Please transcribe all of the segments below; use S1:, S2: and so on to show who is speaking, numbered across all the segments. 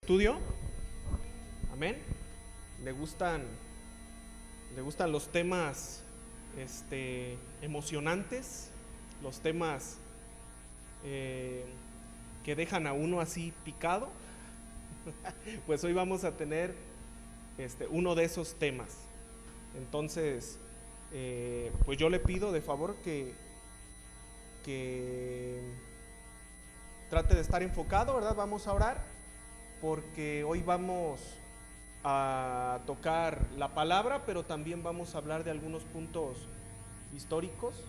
S1: Estudio, amén. Le gustan los temas emocionantes, los temas que dejan a uno así picado. Pues hoy vamos a tener uno de esos temas. Entonces, pues yo le pido de favor que trate de estar enfocado, ¿verdad? Vamos a orar, porque hoy vamos a tocar la palabra, pero también vamos a hablar de algunos puntos históricos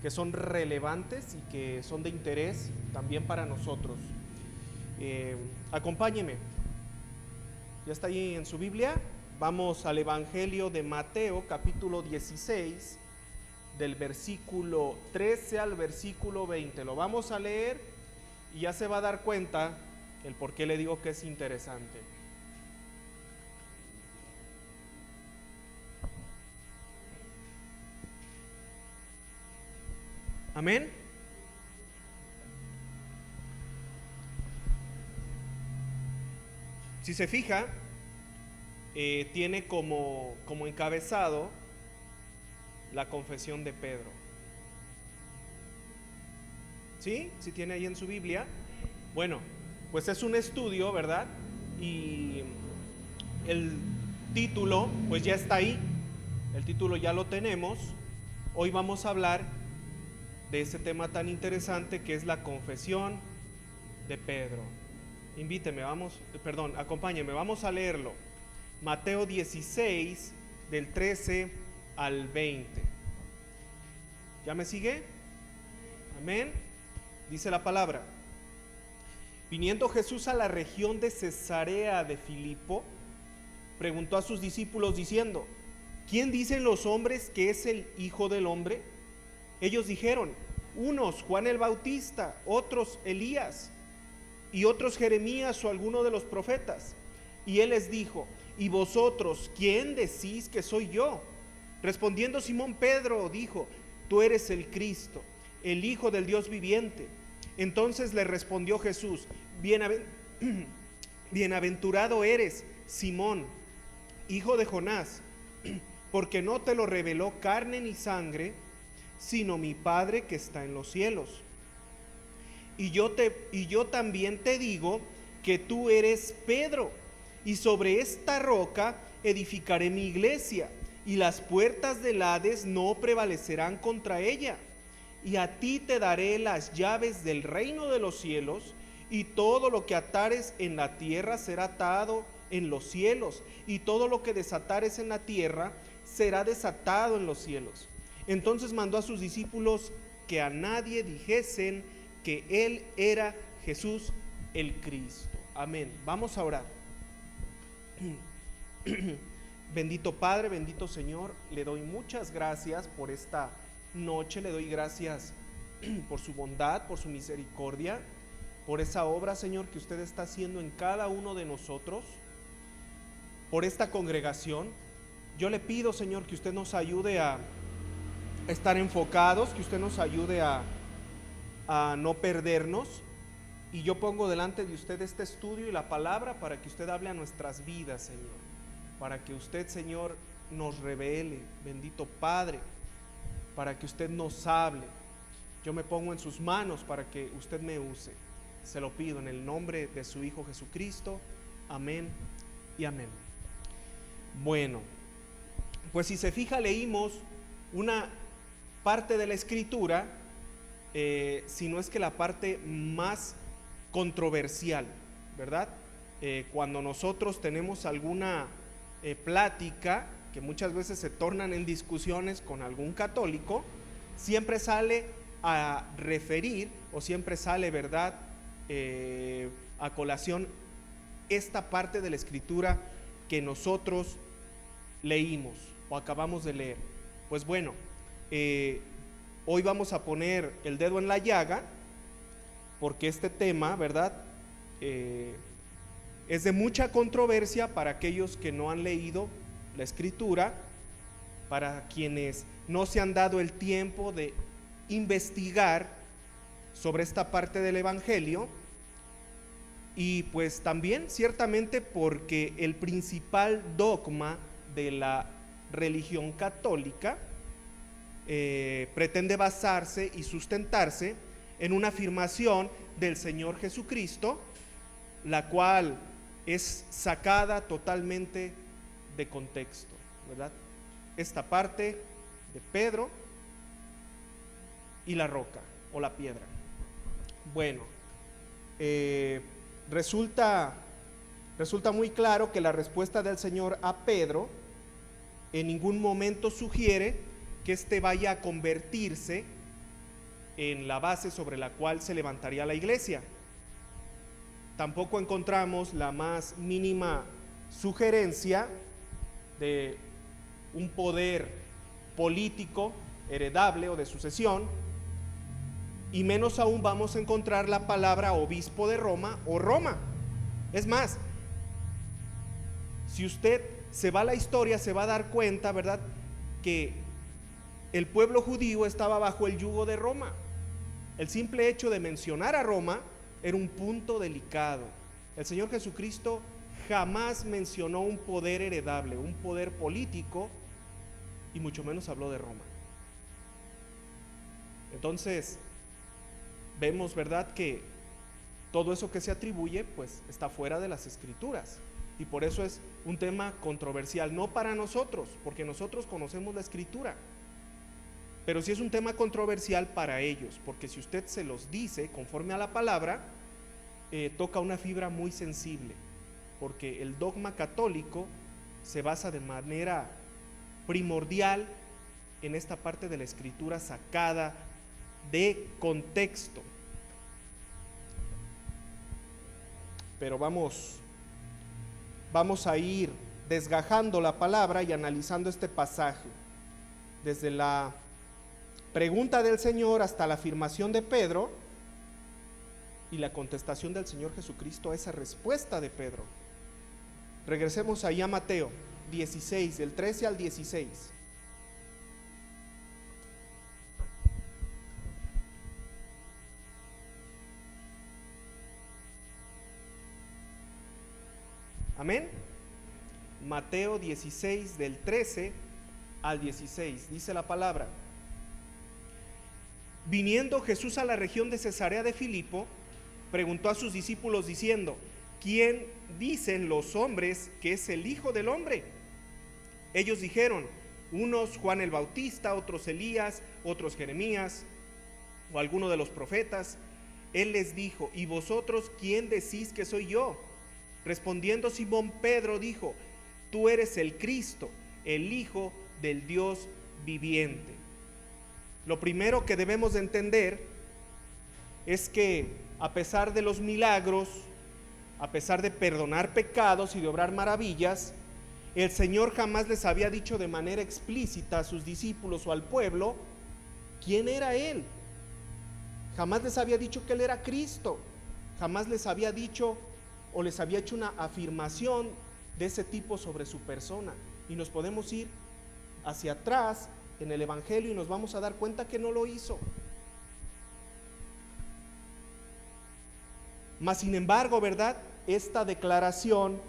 S1: que son relevantes y que son de interés también para nosotros. Acompáñeme, ya está ahí en su Biblia. Vamos al Evangelio de Mateo, capítulo 16, del versículo 13 al versículo 20. Lo vamos a leer y ya se va a dar cuenta el por qué le digo que es interesante. Amén. Si se fija, tiene como encabezado la confesión de Pedro. ¿Sí? ¿Sí tiene ahí en su Biblia? Bueno, pues es un estudio, ¿verdad? Y el título, pues ya está ahí. El título ya lo tenemos. Hoy vamos a hablar de ese tema tan interesante que es la confesión de Pedro. Acompáñeme, vamos a leerlo. Mateo 16, del 13 al 20. ¿Ya me sigue? Amén. Dice la palabra: Viniendo Jesús a la región de Cesarea de Filipo, preguntó a sus discípulos diciendo: ¿Quién dicen los hombres que es el Hijo del Hombre? Ellos dijeron: unos Juan el Bautista, otros Elías, y otros Jeremías o alguno de los profetas. Y él les dijo: ¿y vosotros quién decís que soy yo? Respondiendo Simón Pedro dijo: tú eres el Cristo, el Hijo del Dios viviente. Entonces le respondió Jesús: Bienaventurado eres, Simón, hijo de Jonás, porque no te lo reveló carne ni sangre, sino mi Padre que está en los cielos. Y yo también te digo que tú eres Pedro, y sobre esta roca edificaré mi iglesia, y las puertas del Hades no prevalecerán contra ella. Y a ti te daré las llaves del reino de los cielos, y todo lo que atares en la tierra será atado en los cielos, y todo lo que desatares en la tierra será desatado en los cielos. Entonces mandó a sus discípulos que a nadie dijesen que él era Jesús el Cristo. Amén. Vamos a orar. Bendito Padre, bendito Señor, le doy muchas gracias por esta noche, le doy gracias por su bondad, por su misericordia, por esa obra, Señor, que usted está haciendo en cada uno de nosotros, por esta congregación. Yo le pido, Señor, que usted nos ayude a estar enfocados, que usted nos ayude a no perdernos, y yo pongo delante de usted este estudio y la palabra para que usted hable a nuestras vidas, Señor, para que usted, Señor, nos revele, bendito Padre, para que usted nos hable. Yo me pongo en sus manos para que usted me use. Se lo pido en el nombre de su Hijo Jesucristo. Amén y amén. Bueno, pues si se fija, leímos una parte de la Escritura, si no es que la parte más controversial, ¿verdad? Cuando nosotros tenemos alguna plática que muchas veces se tornan en discusiones con algún católico, siempre sale a referir o siempre sale, ¿verdad?, a colación esta parte de la Escritura que nosotros leímos o acabamos de leer. Pues bueno, hoy vamos a poner el dedo en la llaga, porque este tema, ¿verdad?, es de mucha controversia para aquellos que no han leído la Escritura, para quienes no se han dado el tiempo de investigar sobre esta parte del Evangelio. Y pues también ciertamente porque el principal dogma de la religión católica pretende basarse y sustentarse en una afirmación del Señor Jesucristo, la cual es sacada totalmente de contexto, ¿verdad? Esta parte de Pedro y la roca o la piedra. Bueno, resulta muy claro que la respuesta del Señor a Pedro en ningún momento sugiere que éste vaya a convertirse en la base sobre la cual se levantaría la iglesia. Tampoco encontramos la más mínima sugerencia de un poder político heredable o de sucesión, y menos aún vamos a encontrar la palabra obispo de Roma o Roma. Es más, si usted se va a la historia, se va a dar cuenta, ¿verdad?, que el pueblo judío estaba bajo el yugo de Roma. El simple hecho de mencionar a Roma era un punto delicado. El Señor Jesucristo jamás mencionó un poder heredable, un poder político, y mucho menos habló de Roma. Entonces, vemos, ¿verdad?, que todo eso que se atribuye, pues, está fuera de las Escrituras. Y por eso es un tema controversial, no para nosotros, porque nosotros conocemos la Escritura, pero sí es un tema controversial para ellos, porque si usted se los dice conforme a la palabra, toca una fibra muy sensible, porque el dogma católico se basa de manera primordial en esta parte de la Escritura sacada de contexto. Pero vamos a ir desgajando la palabra y analizando este pasaje, desde la pregunta del Señor hasta la afirmación de Pedro y la contestación del Señor Jesucristo a esa respuesta de Pedro. Regresemos ahí a Mateo 16, del 13 al 16. Amén. Mateo 16, del 13 al 16, dice la palabra: Viniendo Jesús a la región de Cesarea de Filipo, preguntó a sus discípulos diciendo: ¿Quién dicen los hombres que es el Hijo del Hombre? Ellos dijeron: unos Juan el Bautista, otros Elías, otros Jeremías o alguno de los profetas. Él les dijo: ¿y vosotros quién decís que soy yo? Respondiendo Simón Pedro dijo: tú eres el Cristo, el Hijo del Dios viviente. Lo primero que debemos de entender es que a pesar de los milagros, a pesar de perdonar pecados y de obrar maravillas, el Señor jamás les había dicho de manera explícita a sus discípulos o al pueblo quién era Él. Jamás les había dicho que Él era Cristo. Jamás les había dicho o les había hecho una afirmación de ese tipo sobre su persona. Y nos podemos ir hacia atrás en el Evangelio y nos vamos a dar cuenta que no lo hizo. Mas sin embargo, ¿verdad?, esta declaración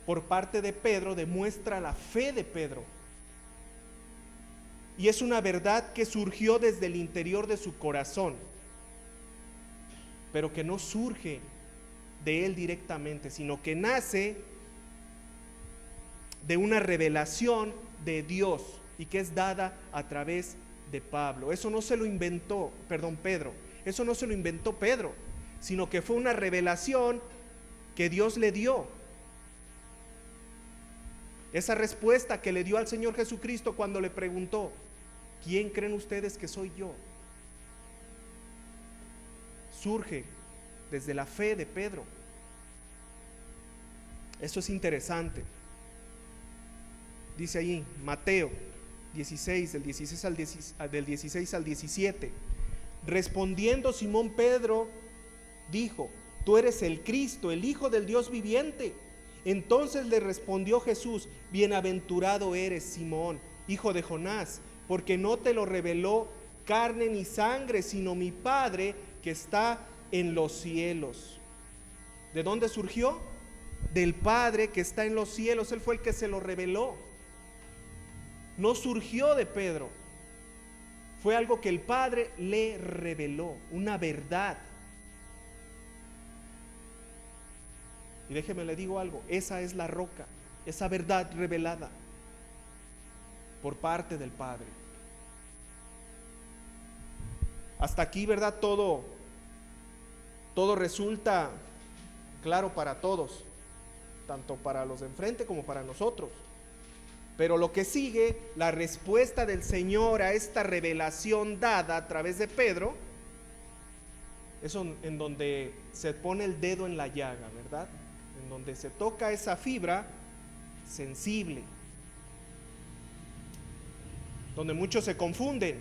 S1: por parte de Pedro demuestra la fe de Pedro. Y es una verdad que surgió desde el interior de su corazón, pero que no surge de él directamente, sino que nace de una revelación de Dios y que es dada a través de Pablo. Eso no se lo inventó, Pedro. Eso no se lo inventó Pedro, sino que fue una revelación que Dios le dio. Esa respuesta que le dio al Señor Jesucristo cuando le preguntó: ¿quién creen ustedes que soy yo?, surge desde la fe de Pedro. Eso es interesante. Dice ahí Mateo 16, del 16 al 17. Respondiendo Simón Pedro dijo: tú eres el Cristo, el Hijo del Dios viviente. Entonces le respondió Jesús: bienaventurado eres, Simón, hijo de Jonás, porque no te lo reveló carne ni sangre, sino mi Padre que está en los cielos. ¿De dónde surgió? Del Padre que está en los cielos. Él fue el que se lo reveló. No surgió de Pedro. Fue algo que el Padre le reveló, una verdad. Y déjeme le digo algo, esa es la roca, esa verdad revelada por parte del Padre. Hasta aquí, ¿verdad? Todo resulta claro para todos, tanto para los de enfrente como para nosotros. Pero lo que sigue, la respuesta del Señor a esta revelación dada a través de Pedro, es en donde se pone el dedo en la llaga, ¿verdad? En donde se toca esa fibra sensible, donde muchos se confunden,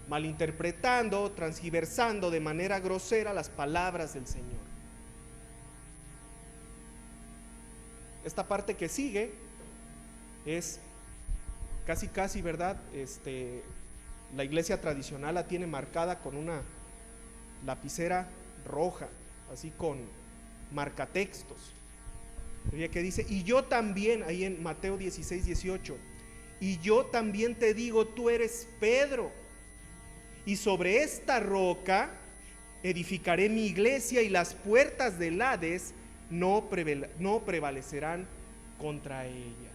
S1: malinterpretando, transgiversando de manera grosera las palabras del Señor. Esta parte que sigue es casi, ¿verdad? La iglesia tradicional la tiene marcada con una lapicera roja, así con marcatextos. Que dice, y yo también, ahí en Mateo 16:18, y yo también te digo, tú eres Pedro, y sobre esta roca edificaré mi iglesia, y las puertas del Hades no prevalecerán contra ella.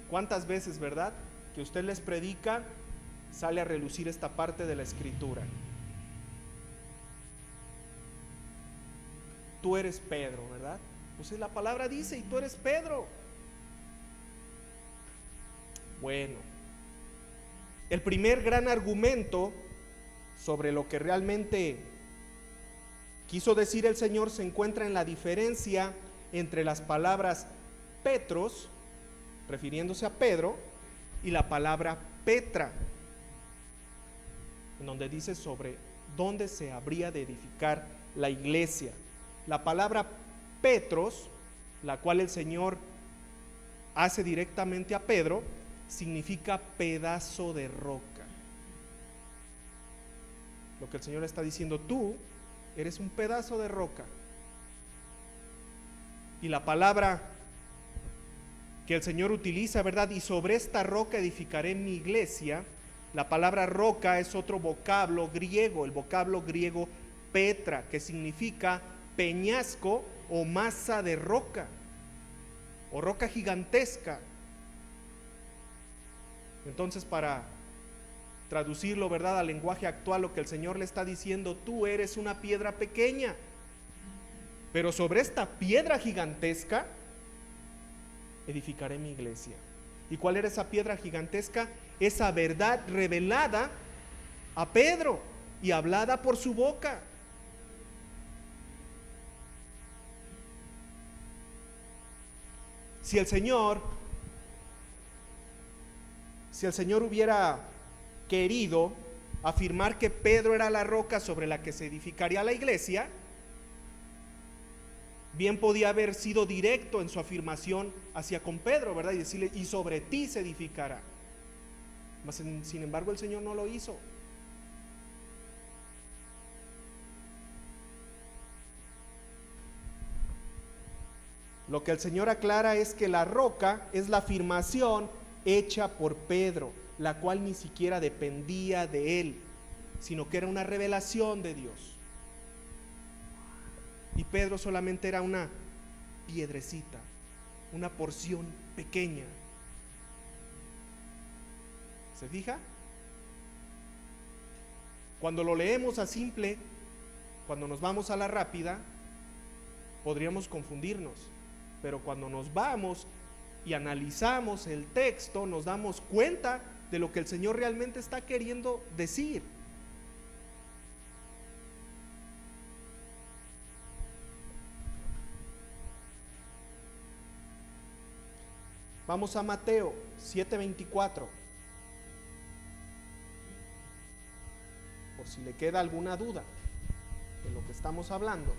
S1: ¿Cuántas veces, verdad, que usted les predica, sale a relucir esta parte de la Escritura? Tú eres Pedro, ¿verdad? Pues la palabra dice, y tú eres Pedro. Bueno, el primer gran argumento sobre lo que realmente quiso decir el Señor se encuentra en la diferencia entre las palabras Petros, refiriéndose a Pedro, y la palabra Petra, en donde dice sobre dónde se habría de edificar la iglesia. La palabra Petros, la cual el Señor hace directamente a Pedro, significa pedazo de roca. Lo que el Señor está diciendo, tú eres un pedazo de roca. Y la palabra que el Señor utiliza, ¿verdad? Y sobre esta roca edificaré mi iglesia. La palabra roca es otro vocablo griego, el vocablo griego Petra, que significa peñasco o masa de roca o roca gigantesca. Entonces, para traducirlo, ¿verdad?, al lenguaje actual, lo que el Señor le está diciendo, tú eres una piedra pequeña, pero sobre esta piedra gigantesca edificaré mi iglesia. ¿Y cuál era esa piedra gigantesca? Esa verdad revelada a Pedro y hablada por su boca. Si el Señor hubiera querido afirmar que Pedro era la roca sobre la que se edificaría la iglesia, bien podía haber sido directo en su afirmación hacia con Pedro, ¿verdad? Y decirle, y sobre ti se edificará. Mas, sin embargo, el Señor no lo hizo. Lo que el Señor aclara es que la roca es la afirmación hecha por Pedro, la cual ni siquiera dependía de él, sino que era una revelación de Dios. Y Pedro solamente era una piedrecita, una porción pequeña. ¿Se fija? Cuando lo leemos a simple, cuando nos vamos a la rápida, podríamos confundirnos. Pero cuando nos vamos y analizamos el texto, nos damos cuenta de lo que el Señor realmente está queriendo decir. Vamos a Mateo 7:24. Por si le queda alguna duda de lo que estamos hablando.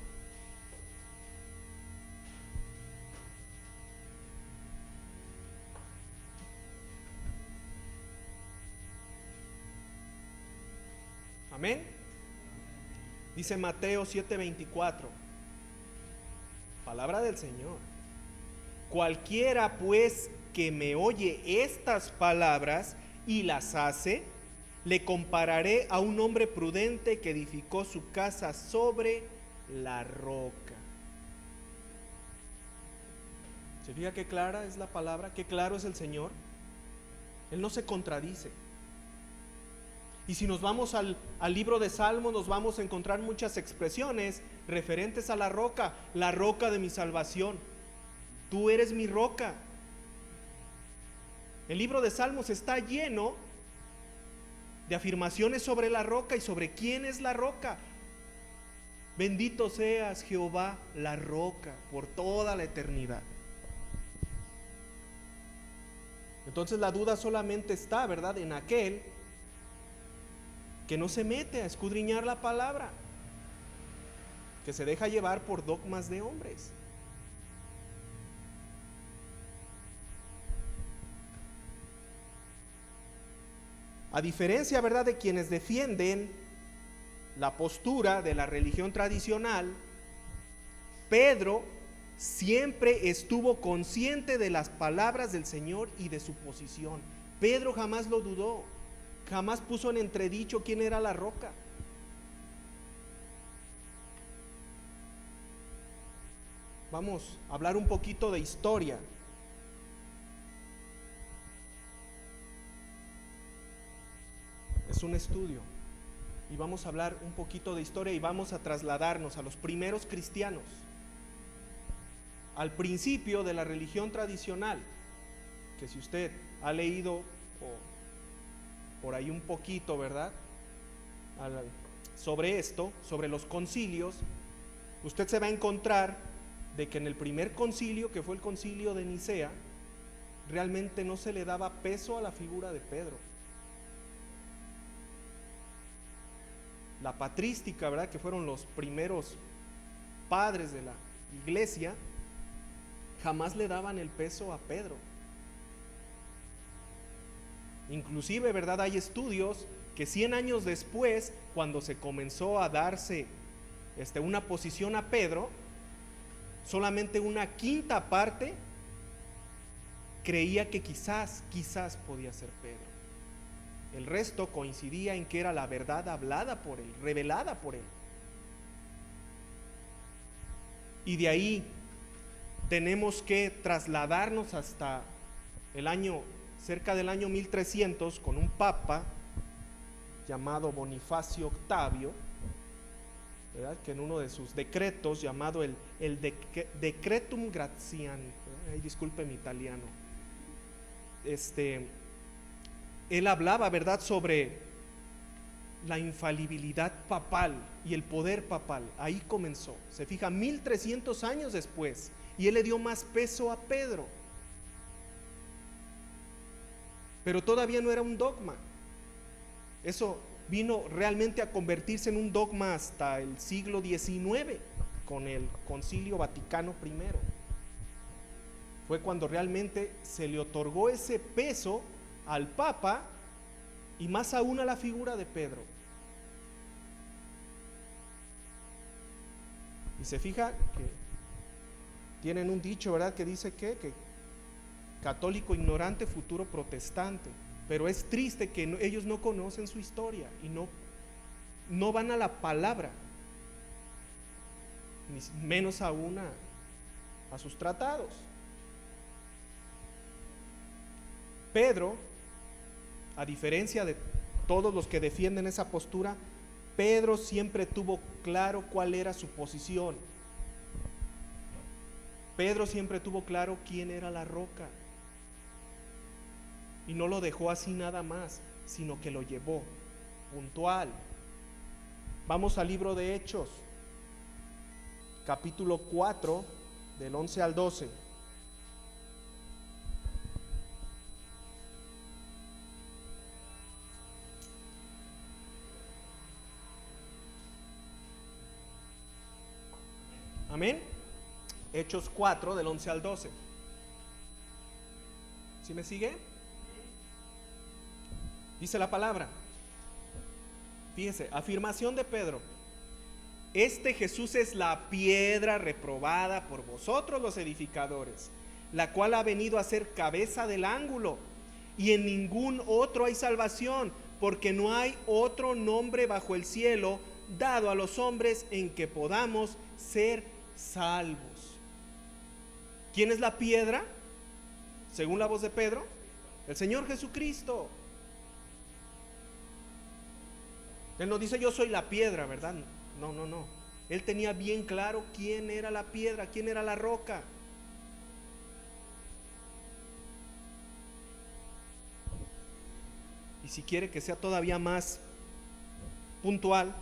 S1: Amén. Dice Mateo 7:24. Palabra del Señor. Cualquiera pues que me oye estas palabras y las hace, le compararé a un hombre prudente que edificó su casa sobre la roca. ¿Se fija qué clara es la palabra? Qué claro es el Señor. Él no se contradice. Y si nos vamos al libro de Salmos, nos vamos a encontrar muchas expresiones referentes a la roca de mi salvación. Tú eres mi roca. El libro de Salmos está lleno de afirmaciones sobre la roca y sobre quién es la roca. Bendito seas, Jehová, la roca, por toda la eternidad. Entonces la duda solamente está, ¿verdad?, en aquel que no se mete a escudriñar la palabra, que se deja llevar por dogmas de hombres. A diferencia, ¿verdad?, de quienes defienden la postura de la religión tradicional, Pedro siempre estuvo consciente de las palabras del Señor y de su posición. Pedro jamás lo dudó, jamás puso en entredicho quién era la roca. Vamos a hablar un poquito de historia. Es un estudio y vamos a hablar un poquito de historia y vamos a trasladarnos a los primeros cristianos, al principio de la religión tradicional, que si usted ha leído por ahí un poquito, ¿verdad?, sobre esto, sobre los concilios, usted se va a encontrar de que en el primer concilio, que fue el concilio de Nicea, realmente no se le daba peso a la figura de Pedro. La patrística, ¿verdad?, que fueron los primeros padres de la iglesia, jamás le daban el peso a Pedro. Inclusive, ¿verdad?, hay estudios que 100 años después, cuando se comenzó a darse una posición a Pedro, solamente una quinta parte creía que quizás podía ser Pedro. El resto coincidía en que era la verdad hablada por él, revelada por él. Y de ahí tenemos que trasladarnos hasta cerca del año 1300, con un papa llamado Bonifacio Octavio, ¿verdad?, que en uno de sus decretos, llamado el Decretum Gratiani, disculpe mi italiano, él hablaba, ¿verdad?, sobre la infalibilidad papal y el poder papal. Ahí comenzó, se fija, 1300 años después, y él le dio más peso a Pedro. Pero todavía no era un dogma. Eso vino realmente a convertirse en un dogma hasta el siglo XIX, con el Concilio Vaticano I. Fue cuando realmente se le otorgó ese peso al Papa y más aún a la figura de Pedro. Y se fija que tienen un dicho, ¿verdad?, que dice que católico ignorante, futuro protestante. Pero es triste que ellos no conocen su historia y no van a la palabra, ni menos aún a sus tratados. Pedro, a diferencia de todos los que defienden esa postura, Pedro siempre tuvo claro cuál era su posición. Pedro siempre tuvo claro quién era la roca. Y no lo dejó así nada más, sino que lo llevó puntual. Vamos al libro de Hechos, capítulo 4, del 11 al 12. Amén. Hechos 4, del 11 al 12. ¿Sí me sigue? Dice la palabra. Fíjese, afirmación de Pedro: Este Jesús es la piedra reprobada por vosotros los edificadores, la cual ha venido a ser cabeza del ángulo, y en ningún otro hay salvación, porque no hay otro nombre bajo el cielo dado a los hombres en que podamos ser salvos. ¿Quién es la piedra? Según la voz de Pedro, el Señor Jesucristo. Él no dice yo soy la piedra, ¿verdad? No. Él tenía bien claro quién era la piedra, quién era la roca. Y si quiere que sea todavía más puntual,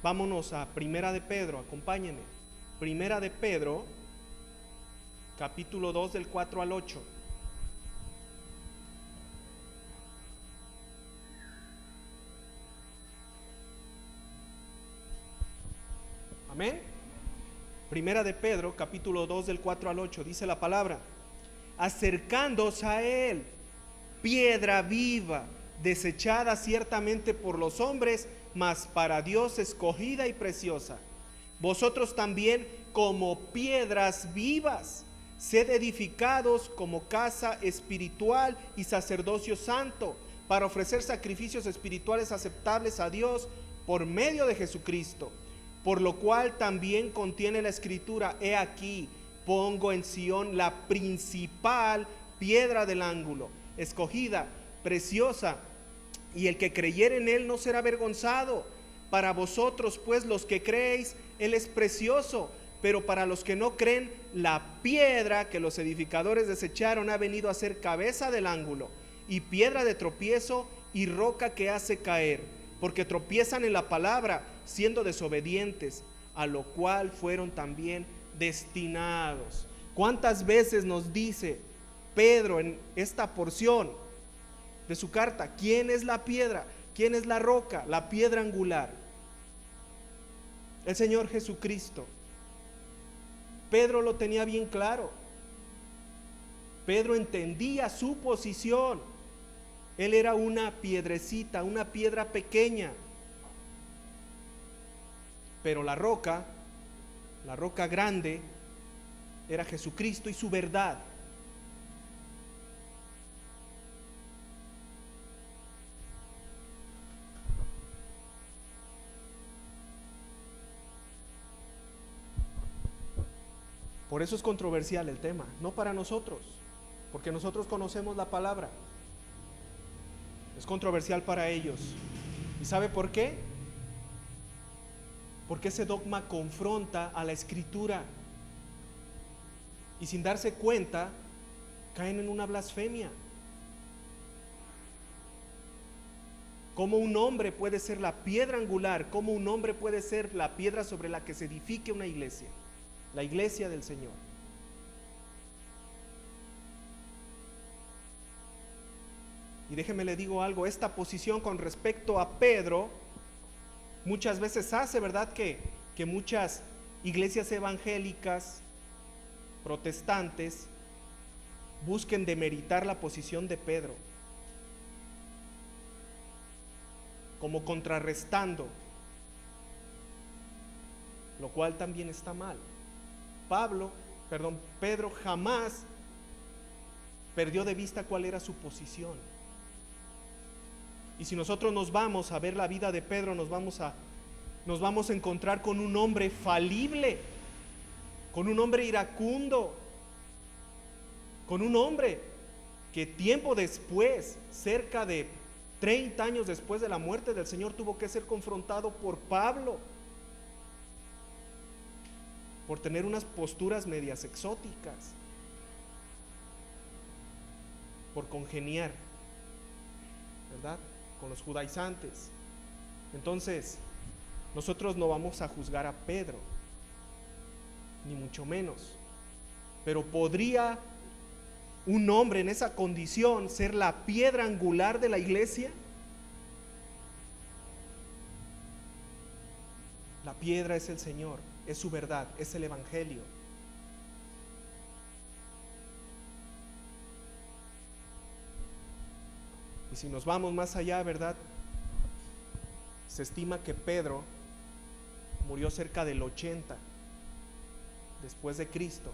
S1: vámonos a Primera de Pedro, acompáñenme. Primera de Pedro, capítulo 2 del 4 al 8. Amén. Primera de Pedro, capítulo 2 del 4 al 8, dice la palabra: acercándoos a él, piedra viva, desechada ciertamente por los hombres, mas para Dios escogida y preciosa. Vosotros también, como piedras vivas, sed edificados como casa espiritual y sacerdocio santo, para ofrecer sacrificios espirituales aceptables a Dios por medio de Jesucristo. Por lo cual también contiene la escritura: he aquí, pongo en Sión la principal piedra del ángulo, escogida, preciosa, y el que creyere en él no será avergonzado. Para vosotros pues los que creéis, él es precioso, pero para los que no creen, la piedra que los edificadores desecharon ha venido a ser cabeza del ángulo, y piedra de tropiezo y roca que hace caer, porque tropiezan en la palabra, siendo desobedientes, a lo cual fueron también destinados. ¿Cuántas veces nos dice Pedro en esta porción de su carta quién es la piedra, quién es la roca, la piedra angular? El Señor Jesucristo. Pedro lo tenía bien claro. Pedro entendía su posición. Él era una piedrecita, una piedra pequeña. Pero la roca grande, era Jesucristo y su verdad. Por eso es controversial el tema, no para nosotros, porque nosotros conocemos la palabra. Es controversial para ellos. ¿Y sabe por qué? Porque ese dogma confronta a la Escritura, y sin darse cuenta caen en una blasfemia. ¿Cómo un hombre puede ser la piedra angular? ¿Cómo un hombre puede ser la piedra sobre la que se edifique una iglesia? La iglesia del Señor. Y déjeme le digo algo, esta posición con respecto a Pedro muchas veces hace, ¿verdad?, que muchas iglesias evangélicas, protestantes, busquen demeritar la posición de Pedro, como contrarrestando, lo cual también está mal. Pedro jamás perdió de vista cuál era su posición. Y si nosotros nos vamos a ver la vida de Pedro, nos vamos a encontrar con un hombre falible, con un hombre iracundo, con un hombre que tiempo después, cerca de 30 años después de la muerte del Señor, tuvo que ser confrontado por Pablo por tener unas posturas medias exóticas, por congeniar, ¿verdad?, con los judaizantes. Entonces, nosotros no vamos a juzgar a Pedro, ni mucho menos, pero ¿podría un hombre en esa condición ser la piedra angular de la iglesia? La piedra es el Señor, es su verdad, es el Evangelio. Y si nos vamos más allá, ¿verdad?, se estima que Pedro murió cerca del 80 después de Cristo.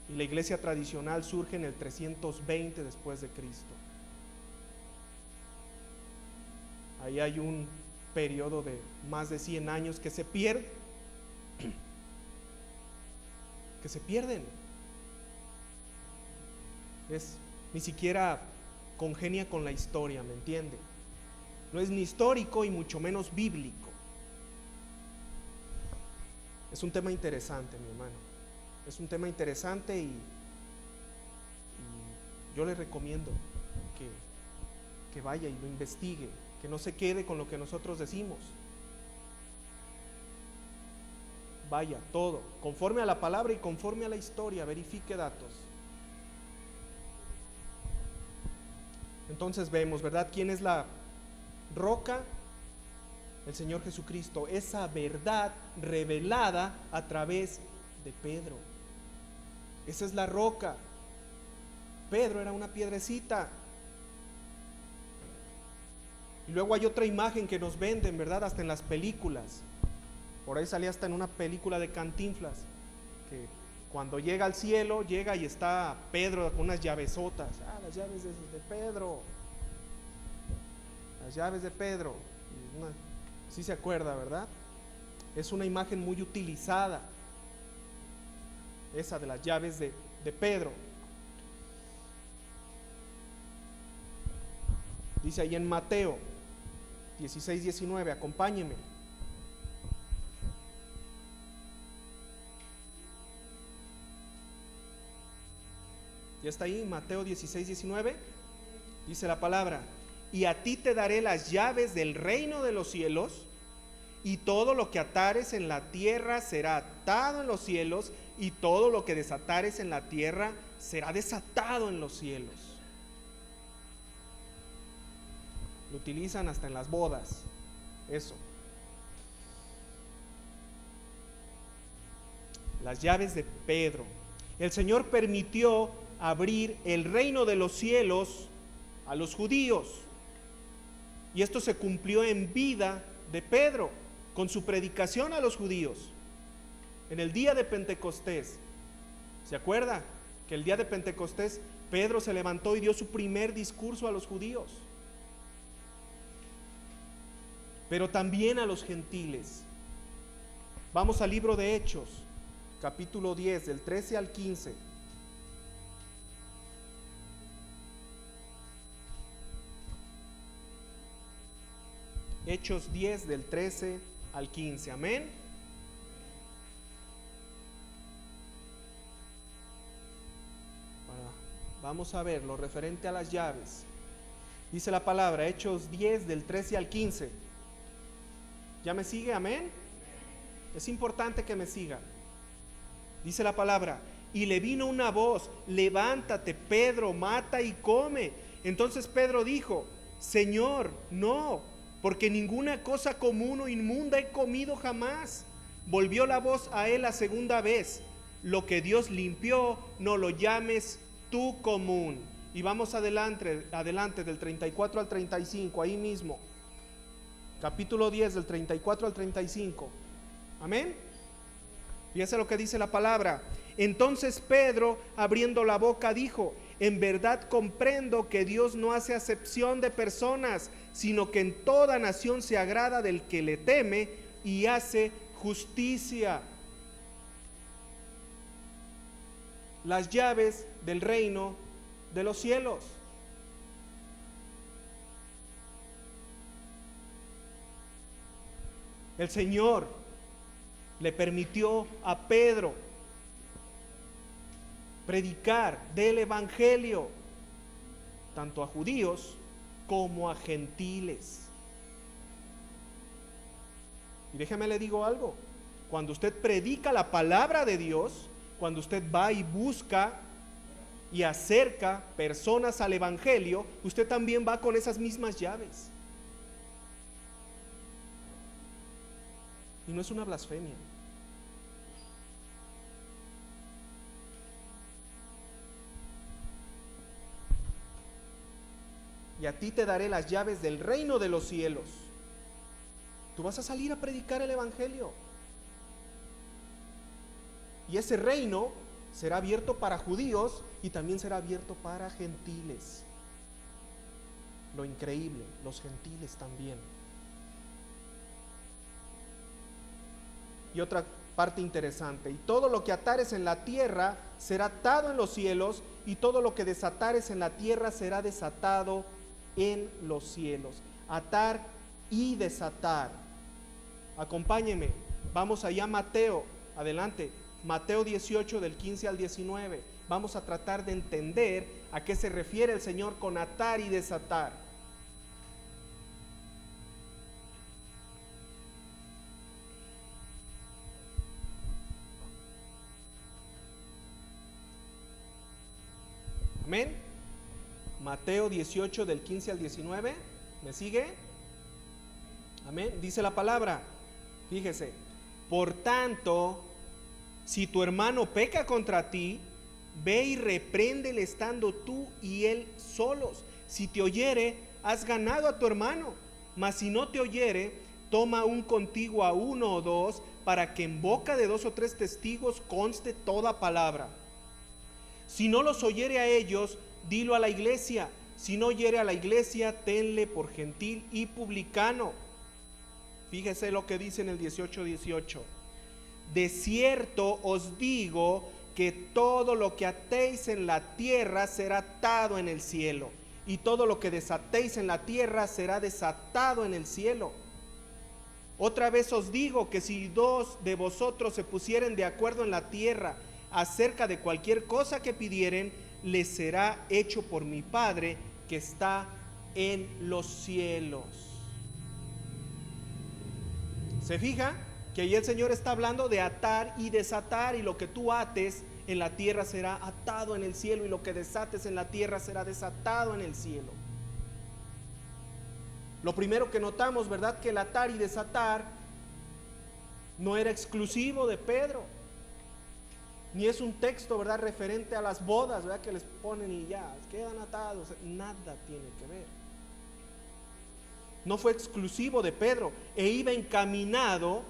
S1: Y la iglesia tradicional surge en el 320 después de Cristo. Ahí hay un periodo de más de 100 años que se pierden. Ni siquiera congenia con la historia, ¿me entiende? No es ni histórico y mucho menos bíblico. Es un tema interesante, mi hermano. Es un tema interesante y yo le recomiendo que vaya y lo investigue, que no se quede con lo que nosotros decimos. Vaya, todo, conforme a la palabra y conforme a la historia, verifique datos. Entonces vemos, ¿verdad? ¿Quién es la roca? El Señor Jesucristo, esa verdad revelada a través de Pedro. Esa es la roca. Pedro era una piedrecita. Y luego hay otra imagen que nos venden, ¿verdad? Hasta en las películas. Por ahí salía hasta en una película de Cantinflas, que cuando llega al cielo, llega y está Pedro con unas llavesotas. Las llaves de Pedro. Las llaves de Pedro. Sí se acuerda, ¿verdad? Es una imagen muy utilizada, esa de las llaves de Pedro. Dice ahí en Mateo 16:19, acompáñenme. ¿Ya está ahí? Mateo 16:19. Dice la palabra: y a ti te daré las llaves del reino de los cielos, y todo lo que atares en la tierra será atado en los cielos, y todo lo que desatares en la tierra será desatado en los cielos. Lo utilizan hasta en las bodas, eso. Las llaves de Pedro. El Señor permitió abrir el reino de los cielos a los judíos, y esto se cumplió en vida de Pedro, con su predicación a los judíos, en el día de Pentecostés. ¿Se acuerda? Que el día de Pentecostés Pedro se levantó y dio su primer discurso a los judíos, pero también a los gentiles. Vamos al libro de Hechos, capítulo 10, del 13 al 15. Hechos 10 del 13 al 15, amén. Vamos a ver lo referente a las llaves. Dice la palabra, Hechos 10 del 13 al 15. ¿Ya me sigue? Amén. Es importante que me siga. Dice la palabra: y le vino una voz: levántate, Pedro, mata y come. Entonces Pedro dijo: Señor, no, porque ninguna cosa común o inmunda he comido jamás. Volvió la voz a él la segunda vez: lo que Dios limpió, no lo llames tú común. Y vamos adelante del 34 al 35, ahí mismo. Capítulo 10 del 34 al 35. Amén. Fíjese lo que dice la palabra. Entonces Pedro, abriendo la boca, dijo: en verdad comprendo que Dios no hace acepción de personas, sino que en toda nación se agrada del que le teme y hace justicia. Las llaves del reino de los cielos. El Señor le permitió a Pedro predicar del evangelio tanto a judíos como a gentiles. Y déjeme le digo algo: cuando usted predica la palabra de Dios, cuando usted va y busca y acerca personas al evangelio, usted también va con esas mismas llaves. Y no es una blasfemia. Y a ti te daré las llaves del reino de los cielos. Tú vas a salir a predicar el evangelio. Y ese reino será abierto para judíos y también será abierto para gentiles. Lo increíble, los gentiles también. Y otra parte interesante: y todo lo que atares en la tierra será atado en los cielos, y todo lo que desatares en la tierra será desatado en los cielos. Atar y desatar. Acompáñenme, vamos allá a Mateo, adelante, Mateo 18 del 15 al 19. Vamos a tratar de entender a qué se refiere el Señor con atar y desatar. Amén. Mateo 18 del 15 al 19. ¿Me sigue? Amén. Dice la palabra. Fíjese. Por tanto, si tu hermano peca contra ti, ve y repréndele estando tú y él solos. Si te oyere, has ganado a tu hermano. Mas si no te oyere, toma aún contigo a uno o dos, para que en boca de 2 o 3 testigos conste toda palabra. Si no los oyere a ellos, dilo a la iglesia. Si no oyere a la iglesia, tenle por gentil y publicano. Fíjese lo que dice en el 18:18. De cierto os digo que todo lo que atéis en la tierra será atado en el cielo, y todo lo que desatéis en la tierra será desatado en el cielo. Otra vez os digo que si 2 de vosotros se pusieren de acuerdo en la tierra acerca de cualquier cosa que pidieren, les será hecho por mi Padre que está en los cielos. ¿Se fija? Que ahí el Señor está hablando de atar y desatar, y lo que tú ates en la tierra será atado en el cielo, y lo que desates en la tierra será desatado en el cielo. Lo primero que notamos, ¿verdad? Que el atar y desatar no era exclusivo de Pedro, ni es un texto, ¿verdad?, referente a las bodas, ¿verdad?, que les ponen y ya, quedan atados. Nada tiene que ver. No fue exclusivo de Pedro, e iba encaminado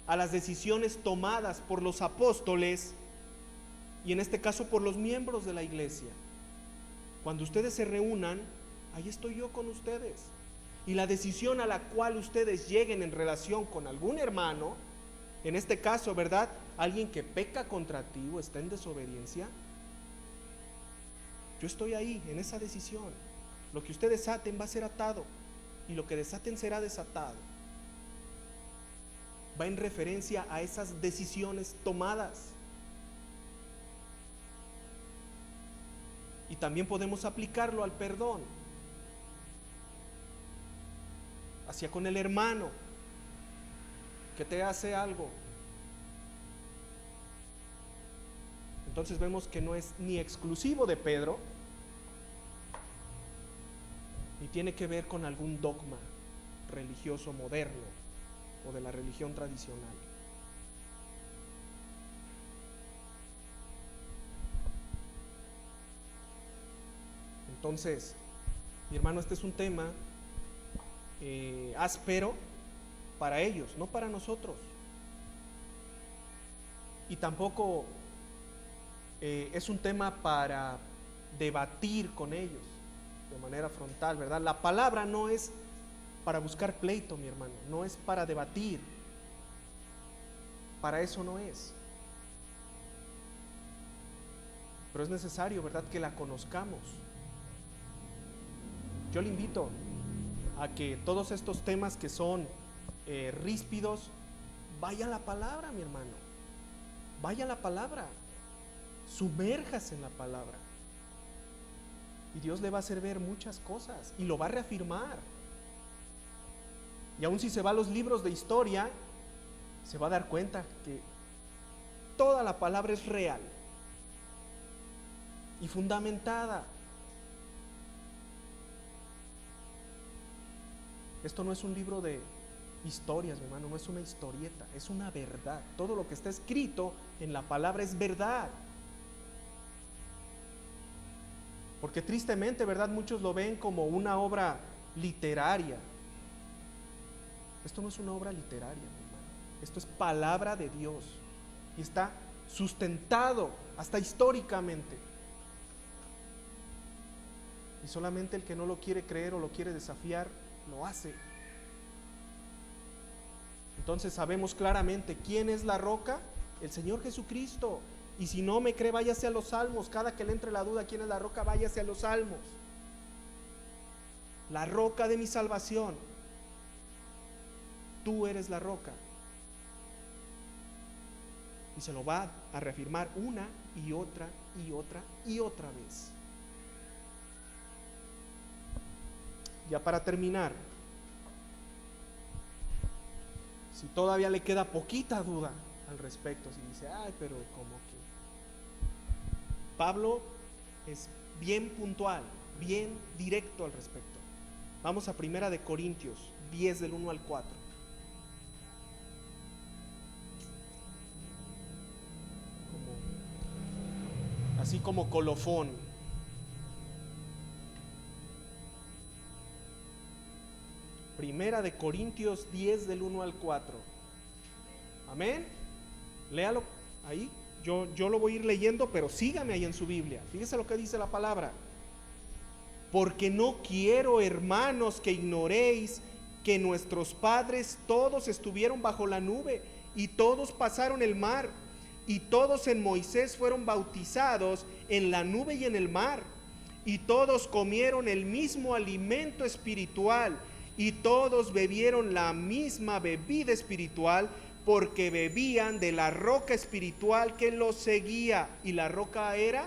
S1: a las decisiones tomadas por los apóstoles, y en este caso por los miembros de la iglesia. Cuando ustedes se reúnan, ahí estoy yo con ustedes, y la decisión a la cual ustedes lleguen en relación con algún hermano, en este caso, ¿verdad?, alguien que peca contra ti o está en desobediencia, yo estoy ahí en esa decisión. Lo que ustedes aten va a ser atado, y lo que desaten será desatado. Va en referencia a esas decisiones tomadas. Y también podemos aplicarlo al perdón hacia con el hermano que te hace algo. Entonces vemos que no es ni exclusivo de Pedro, ni tiene que ver con algún dogma religioso moderno o de la religión tradicional. Entonces, mi hermano, este es un tema áspero para ellos, no para nosotros. Y tampoco es un tema para debatir con ellos de manera frontal, ¿verdad? La palabra no es para buscar pleito, mi hermano, no es para debatir. Para eso no es. Pero es necesario, ¿verdad?, que la conozcamos. Yo le invito a que todos estos temas que son ríspidos, vaya a la palabra, mi hermano. Vaya a la palabra. Sumérjase en la palabra. Y Dios le va a hacer ver muchas cosas y lo va a reafirmar. Y aun si se va a los libros de historia, se va a dar cuenta que toda la palabra es real y fundamentada. Esto no es un libro de historias, mi hermano, no es una historieta, es una verdad. Todo lo que está escrito en la palabra es verdad. Porque tristemente, ¿verdad?, muchos lo ven como una obra literaria. Esto no es una obra literaria, mi hermano. Esto es palabra de Dios y está sustentado hasta históricamente. Y solamente el que no lo quiere creer o lo quiere desafiar, lo hace. Entonces sabemos claramente quién es la roca, el Señor Jesucristo. Y si no me cree, váyase a los Salmos. Cada que le entre la duda quién es la roca, váyase a los Salmos. La roca de mi salvación. Tú eres la roca. Y se lo va a reafirmar una y otra y otra y otra vez. Ya para terminar, si todavía le queda poquita duda al respecto, si dice, ay, pero como que Pablo es bien puntual, bien directo al respecto. Vamos a 1 de Corintios 10 del 1 al 4. Así como colofón. Primera de Corintios 10 del 1 al 4. Amén. Léalo ahí. Yo lo voy a ir leyendo, pero sígame ahí en su Biblia. Fíjese lo que dice la palabra. Porque no quiero, hermanos, que ignoréis que nuestros padres todos estuvieron bajo la nube y todos pasaron el mar y todos en Moisés fueron bautizados en la nube y en el mar y todos comieron el mismo alimento espiritual y todos bebieron la misma bebida espiritual porque bebían de la roca espiritual que los seguía. ¿Y la roca era?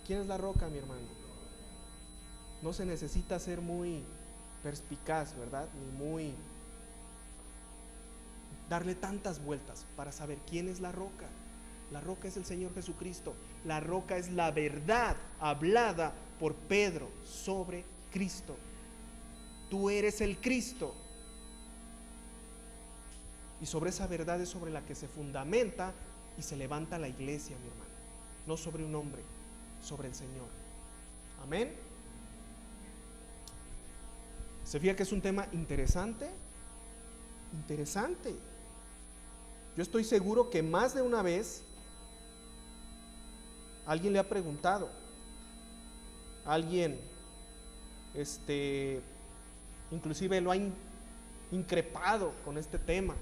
S1: ¿Quién es la roca, mi hermano? No se necesita ser muy perspicaz, ¿verdad? Ni muy darle tantas vueltas para saber quién es la roca. La roca es el Señor Jesucristo. La roca es la verdad hablada por Pedro sobre Cristo. Tú eres el Cristo. Y sobre esa verdad es sobre la que se fundamenta y se levanta la iglesia, mi hermano. No sobre un hombre, sobre el Señor. Amén. ¿Se fija que es un tema interesante? Interesante. Yo estoy seguro que más de una vez alguien le ha preguntado, alguien inclusive lo ha increpado con este tema.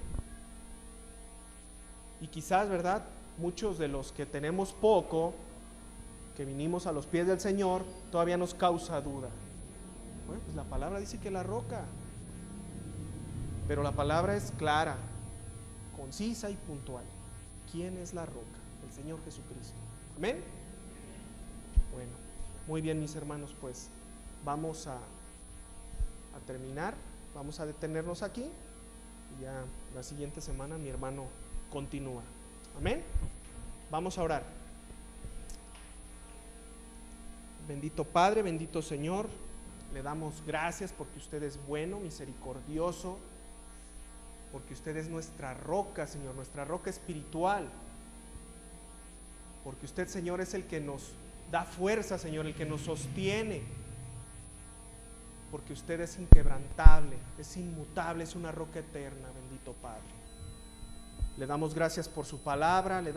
S1: Y quizás, ¿verdad?, muchos de los que tenemos poco, que vinimos a los pies del Señor, todavía nos causa duda. Bueno, pues la palabra dice que la roca, pero la palabra es clara, concisa y puntual. ¿Quién es la roca? El Señor Jesucristo. Amén. Bueno, muy bien, mis hermanos, pues vamos a terminar, vamos a detenernos aquí y ya la siguiente semana mi hermano continúa. Amén. Vamos a orar. Bendito Padre, bendito Señor, le damos gracias porque usted es bueno, misericordioso, porque usted es nuestra roca, Señor, nuestra roca espiritual, porque usted, Señor, es el que nos da fuerza, Señor, el que nos sostiene, porque usted es inquebrantable, es inmutable, es una roca eterna, bendito Padre. Le damos gracias por su palabra, le damos